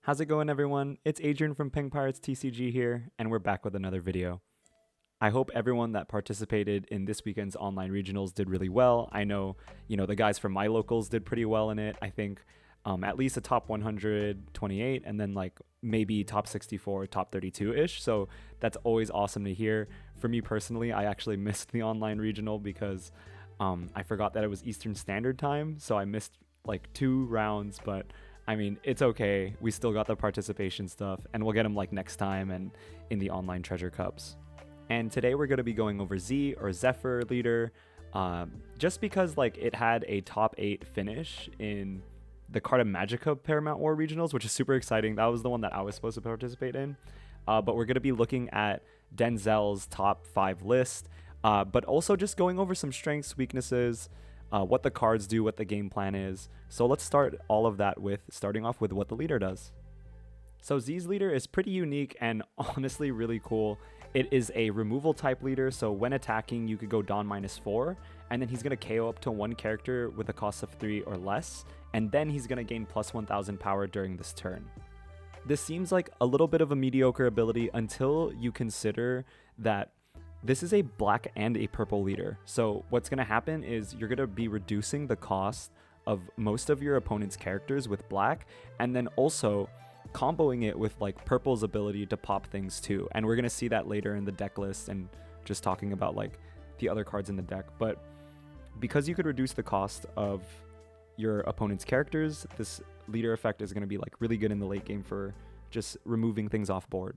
How's it going, everyone? It's Adrian from Ping Pirates TCG here, and we're back with another video. I hope everyone that participated in this weekend's online regionals did really well. I know, the guys from my locals did pretty well in it. I think at least a top 128 and then like maybe top 64, top 32-ish. So that's always awesome to hear. For me personally, I actually missed the online regional because I forgot that it was Eastern Standard Time. So I missed like 2 rounds, but I mean, it's okay. We still got the participation stuff, and we'll get them like next time and in the online treasure cups. And today we're going to be going over Z or Zephyr leader, just because like it had a top 8 finish in the Carta Magica Paramount War regionals, which is super exciting. That was the one that I was supposed to participate in. But we're going to be looking at Denzel's top 5 list, but also just going over some strengths, weaknesses, what the cards do, what the game plan is. So let's start all of that with starting off with what the leader does. So Z's leader is pretty unique and honestly really cool. It is a removal type leader, so when attacking you could go Dawn -4, and then he's going to KO up to 1 character with a cost of 3 or less, and then he's going to gain plus 1000 power during this turn. This seems like a little bit of a mediocre ability until you consider that this is a black and a purple leader. So what's going to happen is you're going to be reducing the cost of most of your opponent's characters with black, and then also comboing it with like purple's ability to pop things too. And we're going to see that later in the deck list and just talking about like the other cards in the deck. But because you could reduce the cost of your opponent's characters, this leader effect is going to be like really good in the late game for just removing things off board.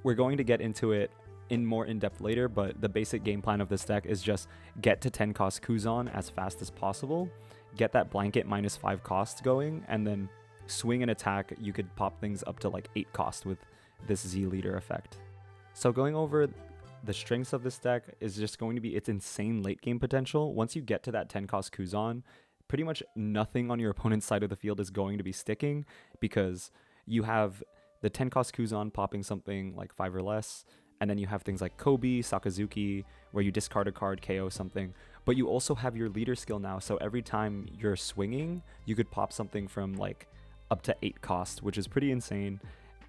We're going to get into it in more in-depth later, but the basic game plan of this deck is just get to 10 cost Kuzan as fast as possible, get that blanket -5 cost going, and then swing and attack. You could pop things up to like 8 cost with this Z leader effect. So going over the strengths of this deck is just going to be its insane late game potential. Once you get to that 10 cost Kuzan, pretty much nothing on your opponent's side of the field is going to be sticking, because you have the 10 cost Kuzan popping something like 5 or less, and then you have things like Kobe, Sakazuki, where you discard a card, KO something. But you also have your leader skill now, so every time you're swinging, you could pop something from like up to 8 cost, which is pretty insane.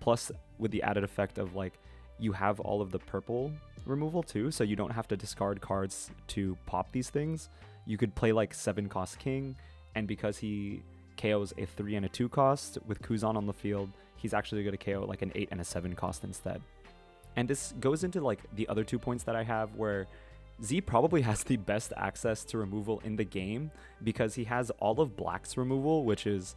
Plus, with the added effect of like, you have all of the purple removal too, so you don't have to discard cards to pop these things. You could play like 7 cost King, and because he KOs a 3 and a 2 cost with Kuzan on the field, he's actually going to KO like an 8 and a 7 cost instead. And this goes into like the other 2 points that I have, where Z probably has the best access to removal in the game, because he has all of black's removal, which is,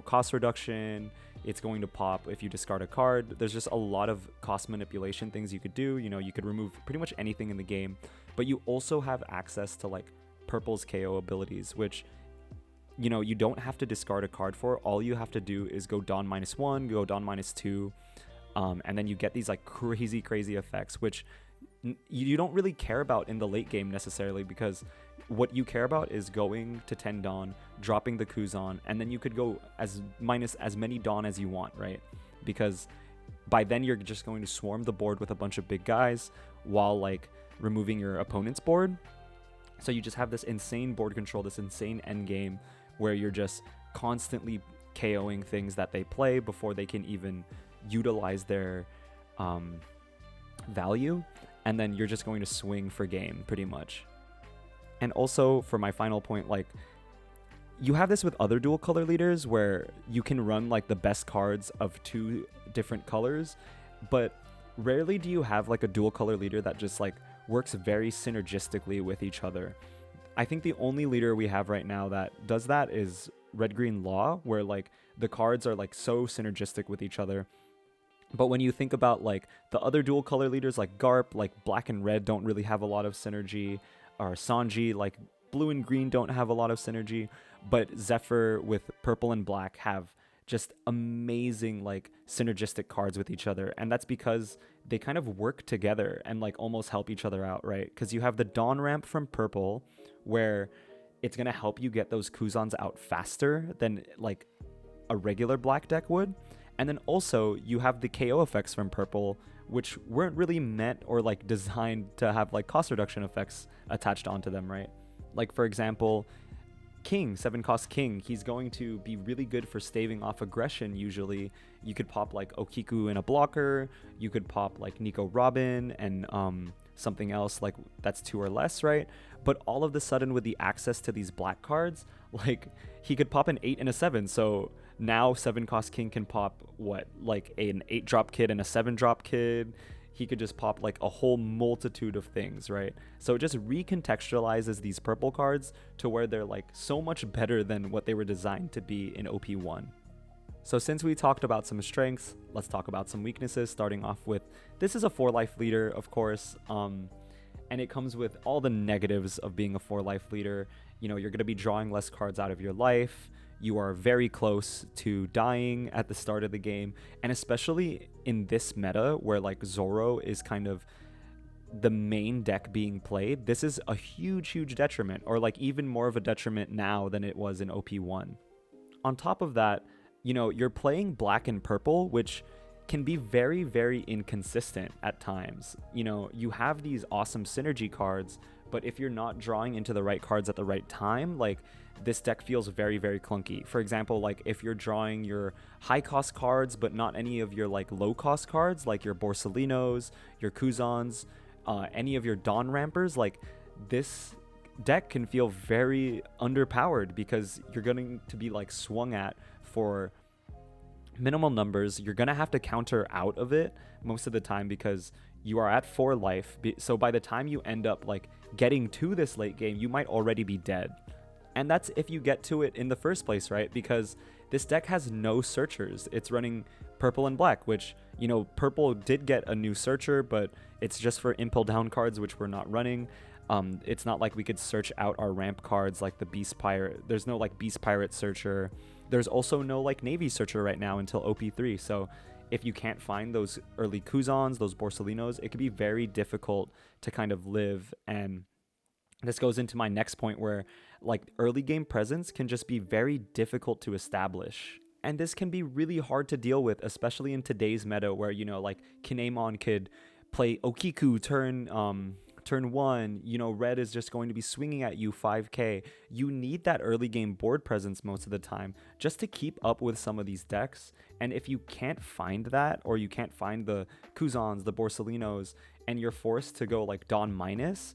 cost reduction. It's going to pop if you discard a card. There's just a lot of cost manipulation things you could do. You could remove pretty much anything in the game, but you also have access to like purple's KO abilities, which you don't have to discard a card for. All you have to do is go Dawn -1, go Dawn -2, and then you get these like crazy effects, which you don't really care about in the late game necessarily, because what you care about is going to 10 Dawn, dropping the Kuzan, and then you could go as many Dawn as you want, right? Because by then you're just going to swarm the board with a bunch of big guys while like removing your opponent's board. So you just have this insane board control, this insane end game where you're just constantly KOing things that they play before they can even utilize their value, and then you're just going to swing for game pretty much. And also, for my final point, like, you have this with other dual color leaders where you can run like the best cards of 2 different colors, but rarely do you have like a dual color leader that just like works very synergistically with each other. I think the only leader we have right now that does that is Red Green Law, where like the cards are like so synergistic with each other. But when you think about like the other dual color leaders like Garp, like black and red don't really have a lot of synergy, or Sanji, like blue and green don't have a lot of synergy, but Zephyr with purple and black have just amazing like synergistic cards with each other. And that's because they kind of work together and like almost help each other out, right? Because you have the Dawn ramp from purple, where it's going to help you get those Kuzans out faster than like a regular black deck would. And then also you have the KO effects from purple, which weren't really meant or like designed to have like cost reduction effects attached onto them, right? Like for example, King, 7-cost King. He's going to be really good for staving off aggression usually. You could pop like Okiku in a blocker. You could pop like Nico Robin and something else like that's 2 or less, right? But all of a sudden with the access to these black cards, like he could pop an 8 and a 7. So now 7-cost King can pop what, like an 8-drop kid and a 7-drop kid. He could just pop like a whole multitude of things, right? So it just recontextualizes these purple cards to where they're like so much better than what they were designed to be in OP1. So since we talked about some strengths, let's talk about some weaknesses, starting off with, this is a 4-life leader, of course, and it comes with all the negatives of being a 4-life leader. You know, you're going to be drawing less cards out of your life. You are very close to dying at the start of the game, and especially in this meta where like Zoro is kind of the main deck being played, this is a huge detriment, or like even more of a detriment now than it was in OP1. On top of that, you know, you're playing black and purple, which can be very inconsistent at times. You know, you have these awesome synergy cards, but if you're not drawing into the right cards at the right time, like this deck feels very clunky. For example, like if you're drawing your high cost cards but not any of your like low cost cards, like your Borsalinos, your Kuzans, any of your Dawn Rampers, like this deck can feel very underpowered because you're going to be like swung at for minimal numbers. You're gonna have to counter out of it most of the time because you are at 4 life. So by the time you end up like getting to this late game, you might already be dead. And that's if you get to it in the first place, right? Because this deck has no searchers. It's running purple and black, which, you know, purple did get a new searcher, but it's just for impel down cards, which we're not running. It's not like we could search out our ramp cards like the Beast Pirate. There's no like Beast Pirate searcher. There's also no like Navy searcher right now until OP3. So if you can't find those early Kuzans, those Borsalinos, it could be very difficult to kind of live. And this goes into my next point where like early game presence can just be very difficult to establish. And this can be really hard to deal with, especially in today's meta where, you know, like Kinemon could play Okiku turn 1, you know, red is just going to be swinging at you 5k. You need that early game board presence most of the time just to keep up with some of these decks. And if you can't find that, or you can't find the Kuzans, the Borsalinos, and you're forced to go like Dawn minus,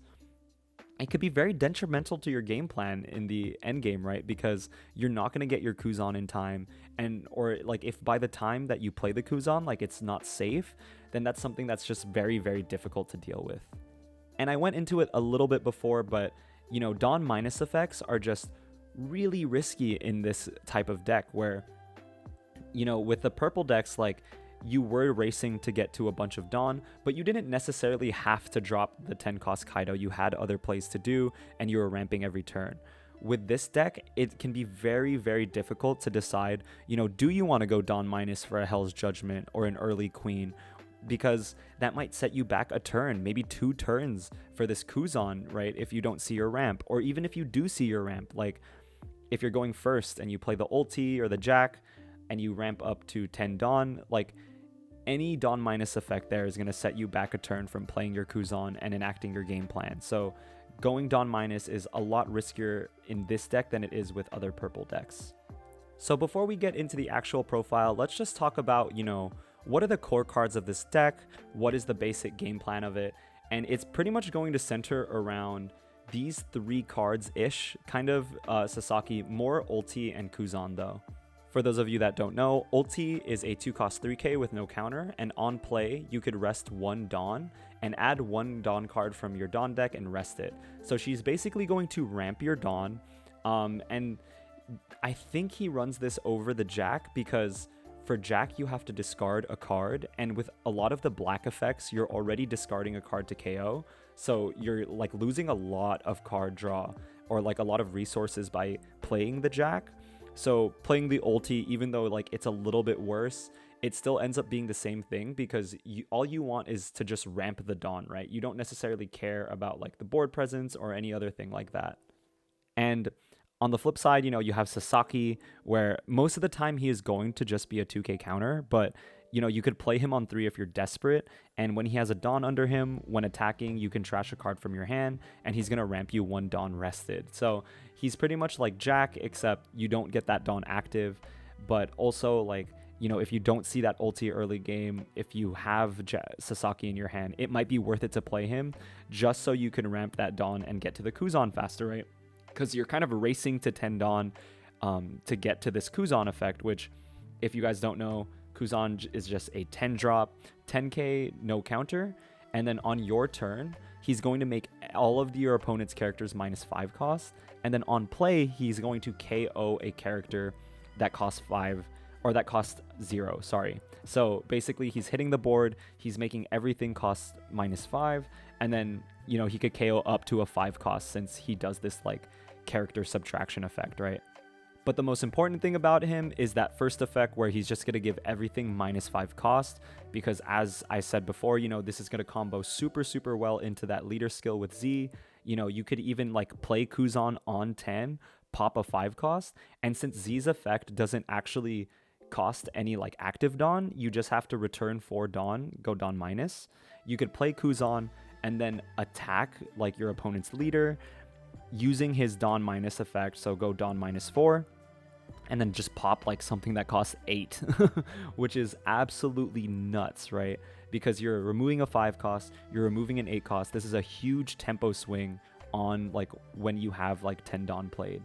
it could be very detrimental to your game plan in the end game, right? Because you're not going to get your Kuzan in time, and or like if by the time that you play the Kuzan, like it's not safe, then that's something that's just very difficult to deal with. And I went into it a little bit before, but you know, Dawn minus effects are just really risky in this type of deck where, you know, with the purple decks, like you were racing to get to a bunch of Dawn, but you didn't necessarily have to drop the 10 cost Kaido. You had other plays to do, and you were ramping every turn. With this deck, it can be very difficult to decide, you know, do you want to go Dawn minus for a Hell's Judgment or an early Queen? Because that might set you back a turn, maybe 2 turns for this Kuzan, right? If you don't see your ramp, or even if you do see your ramp, like if you're going first and you play the ulti or the Jack and you ramp up to 10 Dawn, like any Dawn minus effect there is going to set you back a turn from playing your Kuzan and enacting your game plan. So going Dawn minus is a lot riskier in this deck than it is with other purple decks. So before we get into the actual profile, let's just talk about, you know, what are the core cards of this deck? What is the basic game plan of it? And it's pretty much going to center around these 3 cards-ish, kind of Sasaki, more ulti and Kuzan though. For those of you that don't know, ulti is a 2-cost 3k with no counter, and on play, you could rest 1 Dawn and add 1 Dawn card from your Dawn deck and rest it. So she's basically going to ramp your Dawn, and I think he runs this over the Jack because for Jack, you have to discard a card, and with a lot of the black effects, you're already discarding a card to KO, so you're like losing a lot of card draw or like a lot of resources by playing the Jack. So playing the ulti, even though like it's a little bit worse, it still ends up being the same thing because all you want is to just ramp the Dawn, right? You don't necessarily care about like the board presence or any other thing like that. And on the flip side, you know, you have Sasaki, where most of the time he is going to just be a 2k counter, but you know, you could play him on 3 if you're desperate, and when he has a Dawn under him, when attacking, you can trash a card from your hand, and he's going to ramp you 1 Dawn rested. So he's pretty much like Jack, except you don't get that Dawn active, but also, like, you know, if you don't see that ulti early game, if you have Sasaki in your hand, it might be worth it to play him just so you can ramp that Dawn and get to the Kuzan faster, right? Because you're kind of racing to 10 Dawn to get to this Kuzan effect, which, if you guys don't know, Kuzan is just a 10 drop, 10k, no counter, and then on your turn, he's going to make all of your opponent's characters -5 cost, and then on play, he's going to KO a character that costs 5, or that costs 0, sorry. So basically, he's hitting the board, he's making everything cost -5, and then, you know, he could KO up to a 5 cost since he does this, like, character subtraction effect, right? But the most important thing about him is that first effect where he's just going to give everything -5 cost, because as I said before, you know, this is going to combo super well into that leader skill with Z. You know, you could even like play Kuzan on 10, pop a 5 cost, and since Z's effect doesn't actually cost any like active Dawn, you just have to return 4 Dawn, go Dawn minus. You could play Kuzan and then attack like your opponent's leader using his Dawn minus effect, so go Dawn -4, and then just pop like something that costs 8, which is absolutely nuts, right? Because you're removing a 5 cost, you're removing an 8 cost. This is a huge tempo swing on like when you have like 10 Dawn played.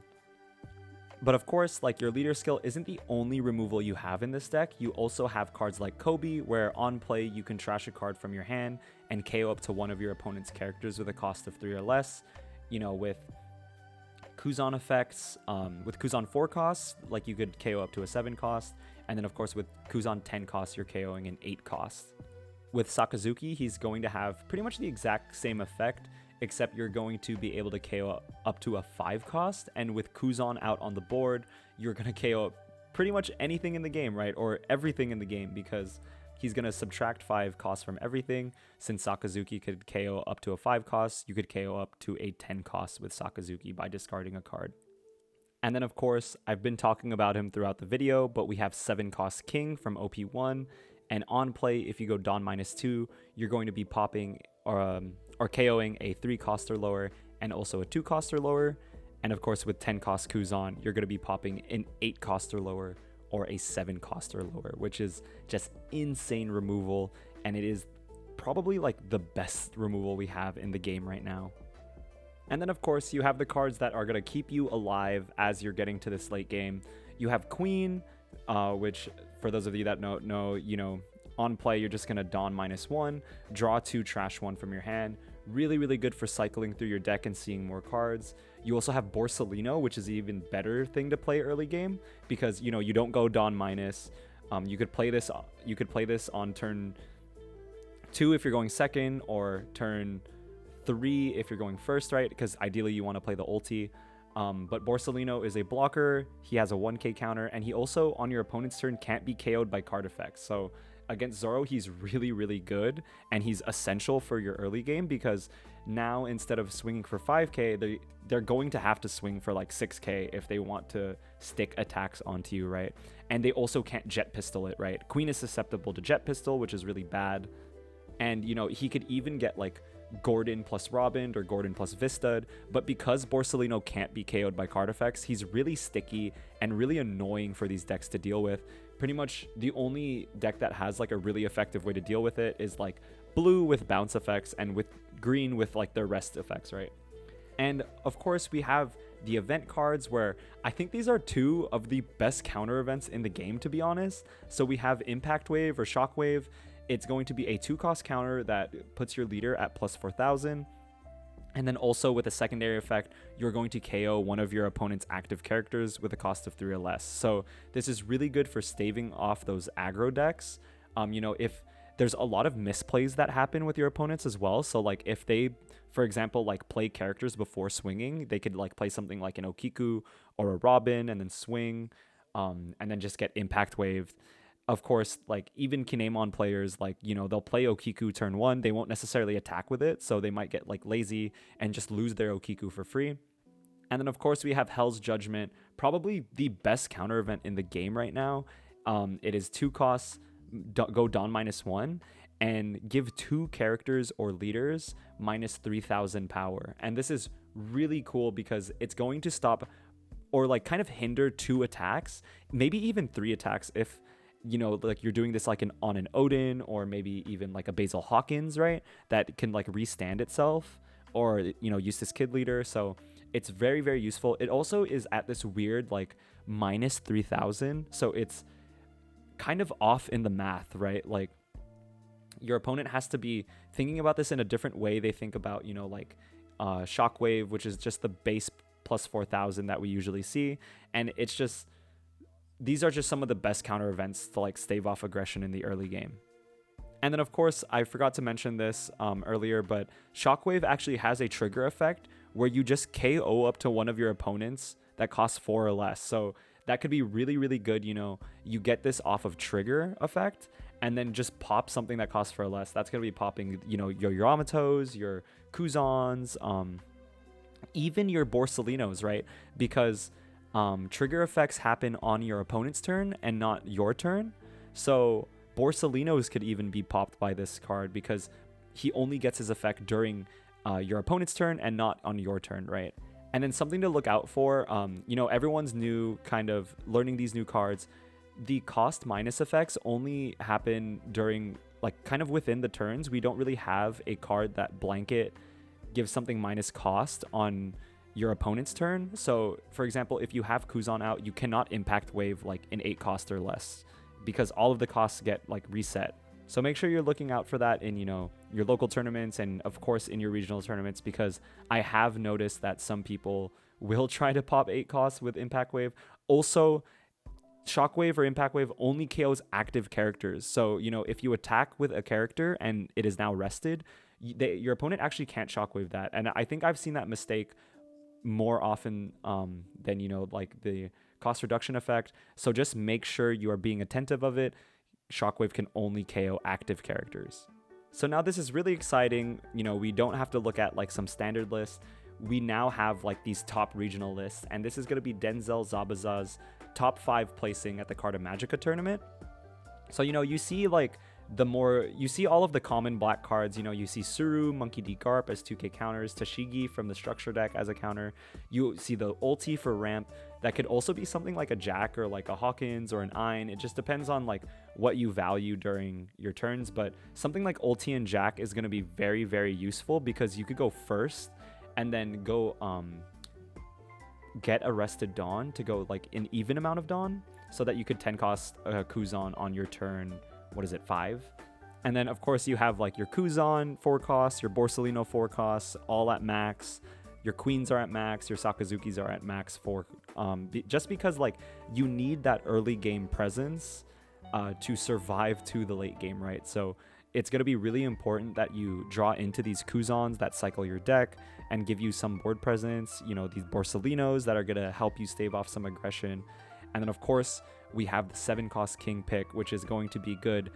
But of course, like, your leader skill isn't the only removal you have in this deck. You also have cards like Kobe, where on play you can trash a card from your hand and KO up to one of your opponent's characters with a cost of 3 or less. You know, with Kuzan effects, with Kuzan 4 costs, like, you could KO up to a 7 cost, and then of course with Kuzan 10 costs, you're KOing an 8 cost. With Sakazuki, he's going to have pretty much the exact same effect, except you're going to be able to KO up to a 5 cost, and with Kuzan out on the board, you're going to KO pretty much anything in the game, right? Or everything in the game, because he's going to subtract 5 costs from everything. Since Sakazuki could KO up to a 5 cost, you could KO up to a 10 cost with Sakazuki by discarding a card. And then of course, I've been talking about him throughout the video, but we have 7 cost King from OP1, and on play, if you go Dawn -2, you're going to be popping or KOing a 3 cost or lower and also a 2 cost or lower. And of course, with 10 cost Kuzan, you're going to be popping an 8 cost or lower or a 7 cost or lower, which is just insane removal, and it is probably like the best removal we have in the game right now. And then of course, you have the cards that are going to keep you alive as you're getting to this late game. You have Queen, which for those of you that know, you know, on play, you're just going to Dawn -1, draw 2, trash 1 from your hand. Really good for cycling through your deck and seeing more cards. You also have Borsalino, which is an even better thing to play early game, because, you know, you don't go Dawn minus. You could play this on turn 2 if you're going second, or turn 3 if you're going first, right? Because ideally you want to play the ulti. But Borsalino is a blocker, he has a 1k counter, and he also, on your opponent's turn, can't be KO'd by card effects. So against Zoro, he's really good, and he's essential for your early game, because now instead of swinging for 5k, they're going to have to swing for like 6k if they want to stick attacks onto you, right? And they also can't jet pistol it, right? Queen is susceptible to jet pistol, which is really bad. And, you know, he could even get like Gordon plus Robin or Gordon plus Vistad, but because Borsalino can't be KO'd by card effects, he's really sticky and really annoying for these decks to deal with. Pretty much the only deck that has like a really effective way to deal with it is like blue with bounce effects and with green with like their rest effects, right? And of course we have the event cards, where I think these are 2 of the best counter events in the game, to be honest. So we have Impact Wave or Shock Wave. It's going to be a 2 cost counter that puts your leader at plus 4,000. And then also with a secondary effect, you're going to KO one of your opponent's active characters with a cost of 3 or less. So this is really good for staving off those aggro decks. You know, if there's a lot of misplays that happen with your opponents as well. So like if they, for example, like play characters before swinging, they could like play something like an Okiku or a Robin and then swing, and then just get impact waved. Of course, like even Kinemon players, like, you know, they'll play Okiku turn 1, they won't necessarily attack with it, so they might get like lazy and just lose their Okiku for free. And then of course we have Hell's Judgment, probably the best counter event in the game right now. It is 2 costs, go Dawn -1 and give 2 characters or leaders -3000 power. And this is really cool because it's going to stop or like kind of hinder 2 attacks, maybe even 3 attacks if like you're doing this like on an Odin, or maybe even like a Basil Hawkins, right? That can like restand itself, or Eustace Kid Leader. So it's very, very useful. It also is at this weird like -3000, so it's kind of off in the math, right? Like your opponent has to be thinking about this in a different way. They think about like Shockwave, which is just the base plus 4000 that we usually see, and it's just, these are just some of the best counter events to like stave off aggression in the early game. And then of course, I forgot to mention this earlier, but Shockwave actually has a trigger effect where you just KO up to one of your opponents that costs 4 or less. So that could be really, really good. You get this off of trigger effect, and then just pop something that costs 4 or less. That's going to be popping, your Yamatos, your Kuzans, even your Borsalinos, right? Because trigger effects happen on your opponent's turn and not your turn. So Borsalinos could even be popped by this card because he only gets his effect during your opponent's turn and not on your turn, right? And then something to look out for, everyone's new kind of learning these new cards. The cost minus effects only happen during like kind of within the turns. We don't really have a card that blanket gives something minus cost on your opponent's turn. So for example, if you have Kuzan out, you cannot impact wave like an 8 cost or less, because all of the costs get like reset. So make sure you're looking out for that in your local tournaments, and of course in your regional tournaments, because I have noticed that some people will try to pop 8 costs with impact wave. Also, Shockwave or impact wave only KOs active characters. So if you attack with a character and it is now rested, your opponent actually can't shockwave that. And I think I've seen that mistake more often than like the cost reduction effect. So just make sure you are being attentive of it. Shockwave can only KO active characters. So now this is really exciting. We don't have to look at like some standard list. We now have like these top regional lists, and this is going to be Denzel Zabaza's top 5 placing at the Carta Magica tournament. So you see like you see all of the common black cards. You see Suru, Monkey D. Garp as 2k counters, Tashigi from the structure deck as a counter. You see the ulti for ramp. That could also be something like a Jack or like a Hawkins or an Ein. It just depends on like what you value during your turns, but something like ulti and Jack is going to be very, very useful because you could go first and then go get Arrested Dawn to go like an even amount of Dawn, so that you could 10 cost Kuzan on your turn, 5? And then of course you have like your Kuzan 4 costs, your Borsalino 4 costs, all at max. Your Queens are at max, your Sakazukis are at max 4, just because like you need that early game presence to survive to the late game, right? So it's going to be really important that you draw into these Kuzans that cycle your deck and give you some board presence, these Borsalinos that are going to help you stave off some aggression. And then of course we have the 7 cost King pick, which is going to be good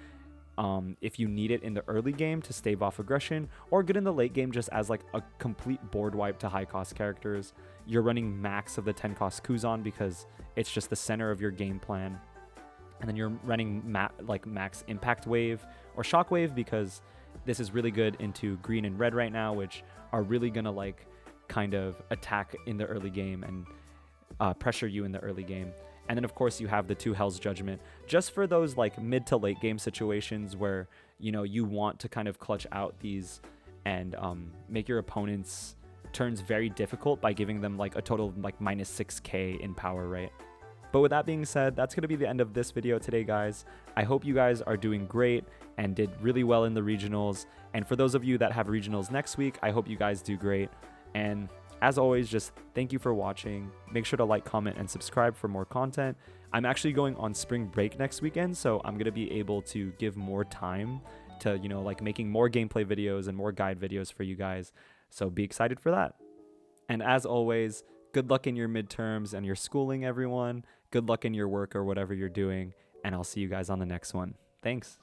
if you need it in the early game to stave off aggression, or good in the late game just as like a complete board wipe to high cost characters. You're running max of the 10 cost Kuzan because it's just the center of your game plan. And then you're running max impact wave or shockwave because this is really good into green and red right now, which are really gonna like kind of attack in the early game and pressure you in the early game. And then of course you have the 2 Hell's Judgment just for those like mid to late game situations where you want to kind of clutch out these and make your opponent's turns very difficult by giving them like a total of like minus 6k in power, right? But with that being said, that's going to be the end of this video today, guys. I hope you guys are doing great and did really well in the regionals. And for those of you that have regionals next week, I hope you guys do great. And as always, just thank you for watching. Make sure to like, comment, and subscribe for more content. I'm actually going on spring break next weekend, so I'm going to be able to give more time to, like making more gameplay videos and more guide videos for you guys. So be excited for that. And as always, good luck in your midterms and your schooling, everyone. Good luck in your work or whatever you're doing. And I'll see you guys on the next one. Thanks.